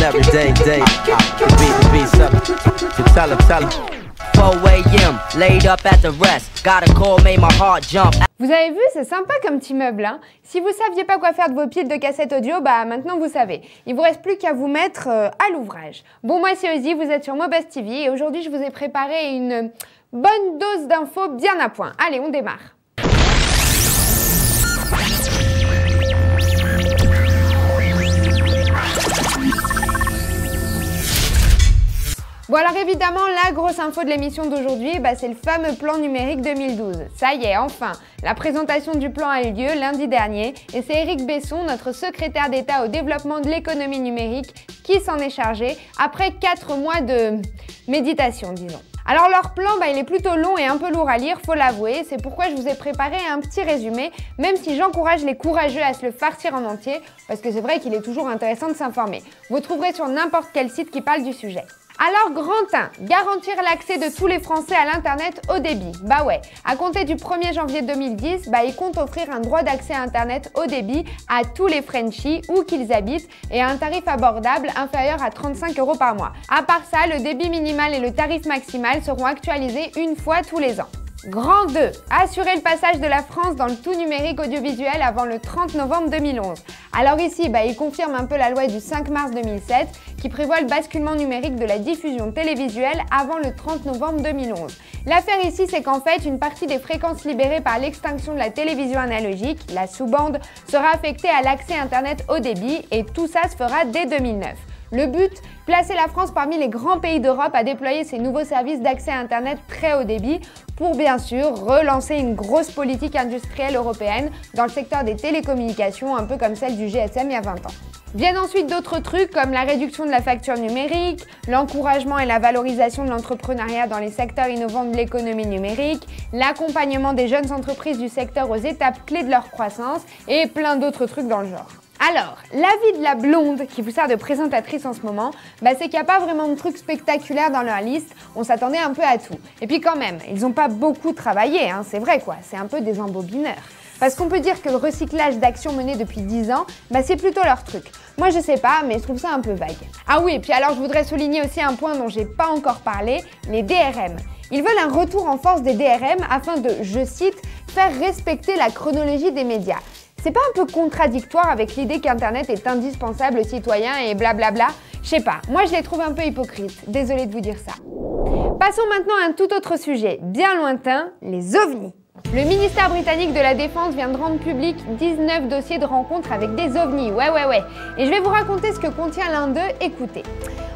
every day. The beat's up. So tell 4 a.m. laid up at the rest. Got a call, made my heart jump. Vous avez vu, c'est sympa comme petit meuble, hein. Si vous saviez pas quoi faire de vos piles de cassettes audio, bah maintenant vous savez. Il vous reste plus qu'à vous mettre à l'ouvrage. Bon, moi c'est Ozzy, vous êtes sur Mobuzz TV et aujourd'hui je vous ai préparé une bonne dose d'infos bien à point. Allez, on démarre. Bon alors évidemment, la grosse info de l'émission d'aujourd'hui, c'est le fameux plan numérique 2012. Ça y est, enfin, la présentation du plan a eu lieu lundi dernier et c'est Éric Besson, notre secrétaire d'État au développement de l'économie numérique, qui s'en est chargé après 4 mois de méditation, disons. Alors leur plan, il est plutôt long et un peu lourd à lire, faut l'avouer, c'est pourquoi je vous ai préparé un petit résumé, même si j'encourage les courageux à se le farcir en entier, parce que c'est vrai qu'il est toujours intéressant de s'informer. Vous trouverez sur n'importe quel site qui parle du sujet. Alors, grand 1, garantir l'accès de tous les Français à l'Internet haut débit. Bah ouais, à compter du 1er janvier 2010, il compte offrir un droit d'accès à Internet haut débit à tous les Frenchies, où qu'ils habitent, et à un tarif abordable inférieur à 35 € par mois. À part ça, le débit minimal et le tarif maximal seront actualisés une fois tous les ans. Grand 2, assurer le passage de la France dans le tout numérique audiovisuel avant le 30 novembre 2011. Alors ici, il confirme un peu la loi du 5 mars 2007 qui prévoit le basculement numérique de la diffusion télévisuelle avant le 30 novembre 2011. L'affaire ici, c'est qu'en fait, une partie des fréquences libérées par l'extinction de la télévision analogique, la sous-bande, sera affectée à l'accès Internet haut débit et tout ça se fera dès 2009. Le but, placer la France parmi les grands pays d'Europe à déployer ces nouveaux services d'accès à Internet très haut débit pour bien sûr relancer une grosse politique industrielle européenne dans le secteur des télécommunications, un peu comme celle du GSM il y a 20 ans. Viennent ensuite d'autres trucs comme la réduction de la facture numérique, l'encouragement et la valorisation de l'entrepreneuriat dans les secteurs innovants de l'économie numérique, l'accompagnement des jeunes entreprises du secteur aux étapes clés de leur croissance et plein d'autres trucs dans le genre. Alors, l'avis de la blonde qui vous sert de présentatrice en ce moment, c'est qu'il n'y a pas vraiment de trucs spectaculaires dans leur liste, on s'attendait un peu à tout. Et puis quand même, ils n'ont pas beaucoup travaillé, hein, c'est vrai quoi, c'est un peu des embobineurs. Parce qu'on peut dire que le recyclage d'actions menées depuis 10 ans, c'est plutôt leur truc. Moi je sais pas, mais je trouve ça un peu vague. Ah oui, et puis alors je voudrais souligner aussi un point dont j'ai pas encore parlé, les DRM. Ils veulent un retour en force des DRM afin de, je cite, faire respecter la chronologie des médias. C'est pas un peu contradictoire avec l'idée qu'Internet est indispensable aux citoyens et blablabla? Je sais pas, moi je les trouve un peu hypocrites, désolée de vous dire ça. Passons maintenant à un tout autre sujet, bien lointain, les ovnis. Le ministère britannique de la Défense vient de rendre public 19 dossiers de rencontres avec des ovnis, ouais. Et je vais vous raconter ce que contient l'un d'eux, écoutez.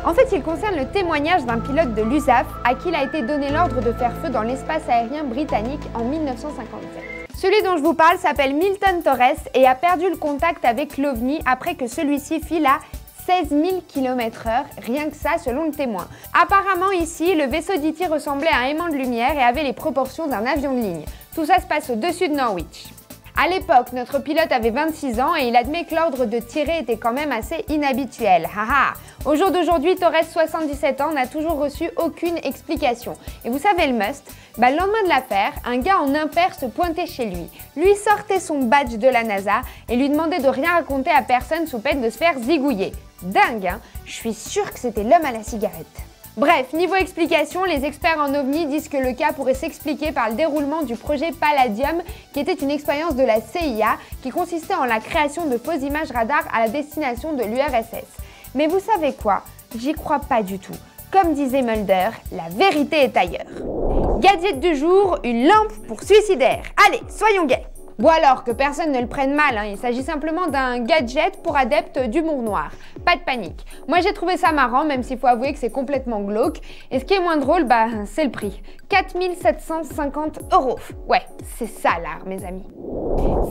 En fait, il concerne le témoignage d'un pilote de l'USAF à qui il a été donné l'ordre de faire feu dans l'espace aérien britannique en 1957. Celui dont je vous parle s'appelle Milton Torres et a perdu le contact avec l'OVNI après que celui-ci file à 16 000 km/h, rien que ça selon le témoin. Apparemment ici, le vaisseau d'E.T. ressemblait à un aimant de lumière et avait les proportions d'un avion de ligne. Tout ça se passe au-dessus de Norwich. À l'époque, notre pilote avait 26 ans et il admet que l'ordre de tirer était quand même assez inhabituel. Haha. Au jour d'aujourd'hui, Torres, 77 ans, n'a toujours reçu aucune explication. Et vous savez le must? Le lendemain de l'affaire, un gars en impair se pointait chez lui sortait son badge de la NASA et lui demandait de rien raconter à personne sous peine de se faire zigouiller. Dingue, hein? Je suis sûre que c'était l'homme à la cigarette. Bref, niveau explication, les experts en OVNI disent que le cas pourrait s'expliquer par le déroulement du projet Palladium, qui était une expérience de la CIA qui consistait en la création de fausses images radar à la destination de l'URSS. Mais vous savez quoi? J'y crois pas du tout. Comme disait Mulder, la vérité est ailleurs. Gadget du jour, une lampe pour suicidaire. Allez, soyons gays! Bon alors, que personne ne le prenne mal, il s'agit simplement d'un gadget pour adeptes d'humour noir. Pas de panique. Moi j'ai trouvé ça marrant, même s'il faut avouer que c'est complètement glauque. Et ce qui est moins drôle, c'est le prix. 4 750 €. Ouais, c'est ça l'art, mes amis.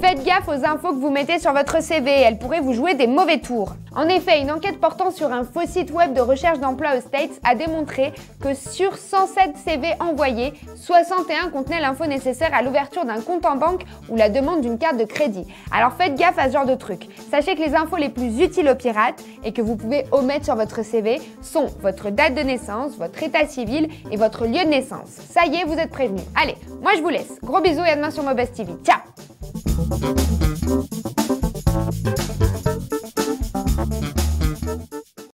Faites gaffe aux infos que vous mettez sur votre CV, elles pourraient vous jouer des mauvais tours. En effet, une enquête portant sur un faux site web de recherche d'emploi aux States a démontré que sur 107 CV envoyés, 61 contenaient l'info nécessaire à l'ouverture d'un compte en banque ou la demande d'une carte de crédit. Alors faites gaffe à ce genre de trucs. Sachez que les infos les plus utiles aux pirates et que vous pouvez omettre sur votre CV sont votre date de naissance, votre état civil et votre lieu de naissance. Ça y est, vous êtes prévenus. Allez, moi je vous laisse. Gros bisous et à demain sur Mobuzz TV. Ciao!